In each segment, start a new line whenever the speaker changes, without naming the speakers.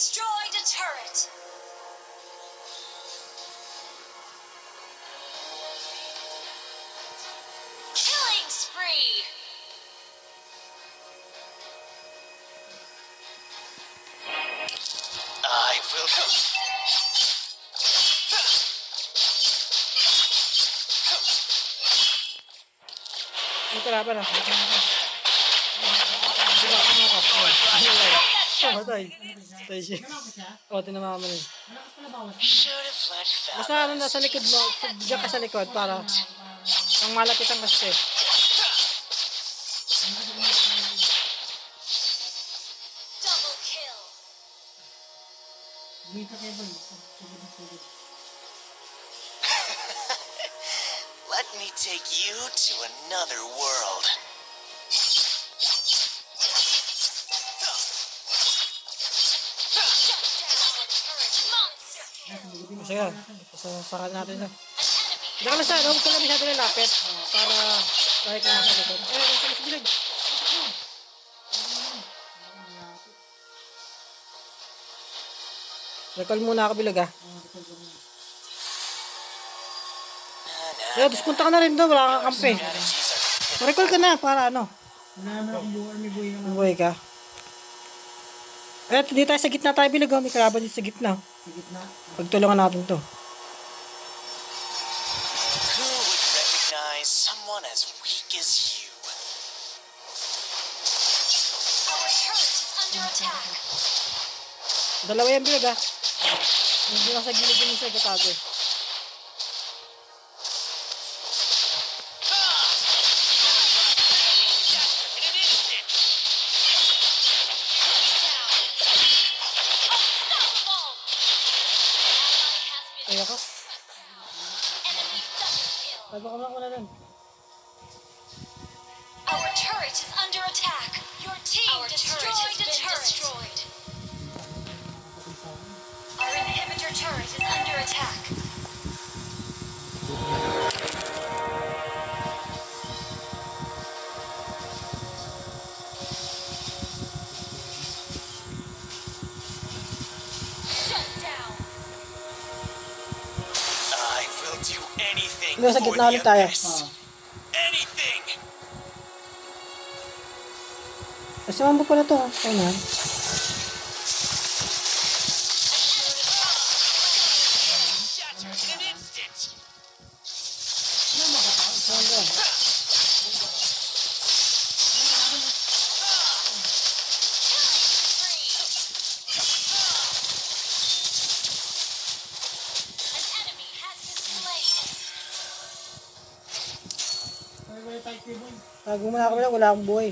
destroyed a turret. Killing spree.
I will go.
Ito na pala. Diba ako mga kapwa? Matay. Matay siya. O, tinamama na yun. Basta ano nasa likod mo, diyan ka sa likod para ang malapitan kasi.
Double kill.
Let me take you to another world.
Sige, sasakal natin na. Diyan ka na siya, huwag ka lang masyado nilapit para kahit ka nasa likod. Nasa bilig. Recall muna ako bilag ah. Kaya, punta ka na rin doon, wala kang kampe. Recall ka na, para ano? May buhay ka. Eh, dito tayo sa gitna tayo bilag oh. May kalaban dito sa gitna. Pagtulungan natin to.
Who would recognize someone as weak as you?
Our turret is under attack.
Dalawa yan bilag ah. Hindi lang sa gilid yung isa katago. Kaya ka? Sabi ko na nun.
Our turret is under attack. Your team destroyed a turret. Our inhibitor turret is under attack. Shut down.
I will do anything
Sa
for
gitna
the
ulit tayo.
abyss. Anything.
Kasama mo pala to. Ayun na.
Shattered in an instant.
An enemy has been slain.
Tago muna ako bilang, wala akong buhay.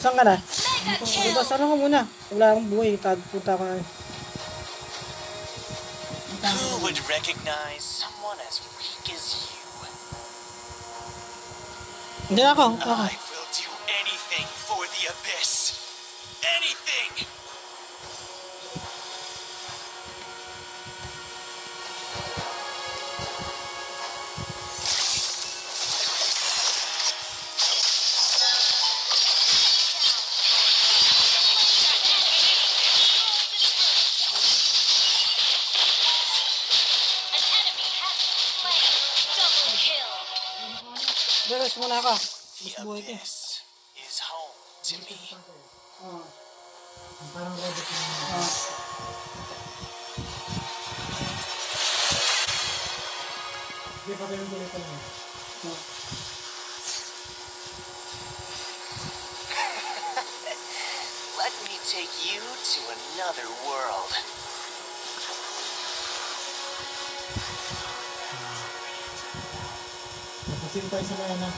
Saan ka na?
Mega kill.
Diba, saan ka muna? Wala akong buhay. Punta ko na.
Who would recognize someone as weak as you?
Hindi na ako.
I will do anything for the abyss. Anything.
An enemy has been slain. Double kill.
Diretso muna ako.
The
Mas buhay ko.
abyss is home to me. Let me take you to another world.
Kasi tayo sa mga na.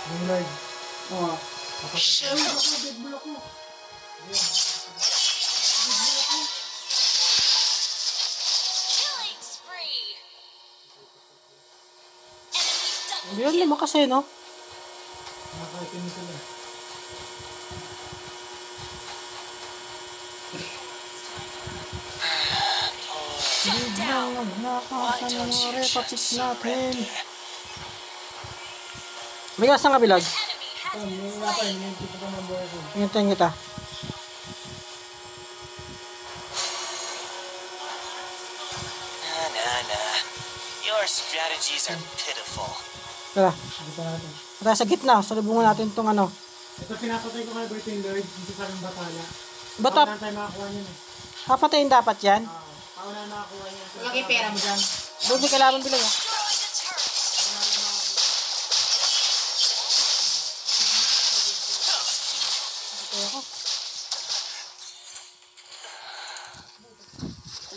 Yung Lord. Oo.
Shoot!
Killing spree. Enemy double
Hindi yun naman kasi, no?
Nakakaitin sila.
Why don't you just surrender?
Bigas ang kabilag.
enemy has been
Wala pa
slain.
yun. Yung tipo pa ng buhay ko.
Ingat kita.
Your strategies are pitiful.
Tara.
Hindi pa natin.
Tara sa gitna. Salubungan natin itong ano.
Ito pinapatay ko kay Bertin Lloyd. Dito sa ng batala.
Ba't
Pauna tayo makakuha niyan eh.
papatayin dapat yan?
Pauna makakuha niyan.
Lagi pera mo dyan.
Doon di kailangan bilang ah.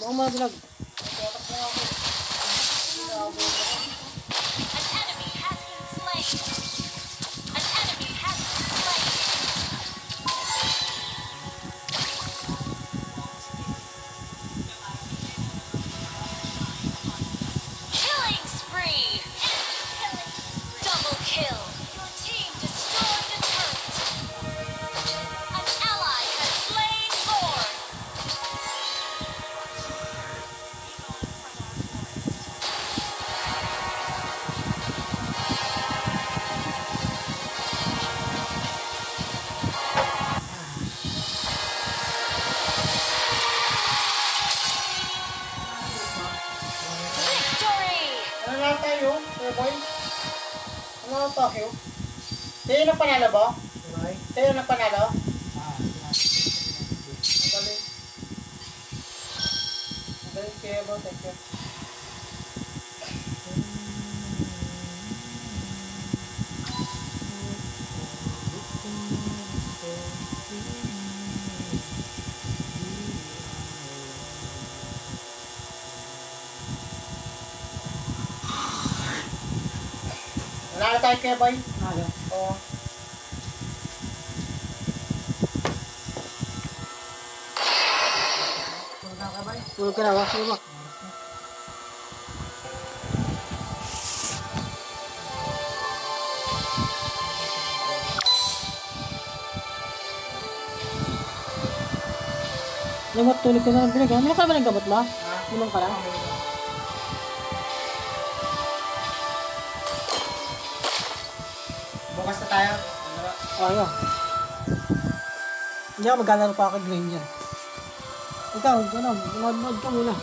Baka mga bilag.
An enemy has been slain. An enemy has been slain. Killing spree. Double kill. Your team destroyed a turret. An ally has slain Lord. Victory.
Ano lang tayo? Sir boy? Ano lang tayo? Tayo na panalo ba?
Right?
Tayo na panalo?
Ang galing.
Ang galing kaya ba? Thank you. Wala na tayo kaya boy?
Aga.
Oo.
Tulog ka na ba? Sige mo. Gamot, tulog ka na ng bilag. Ano ka ba ng gamot mo? Inom ka na?
Bukas na tayo.
Ayaw. Hindi ako maglalaro pa ako ng Granger. Ikaw, ano, manood ka muna.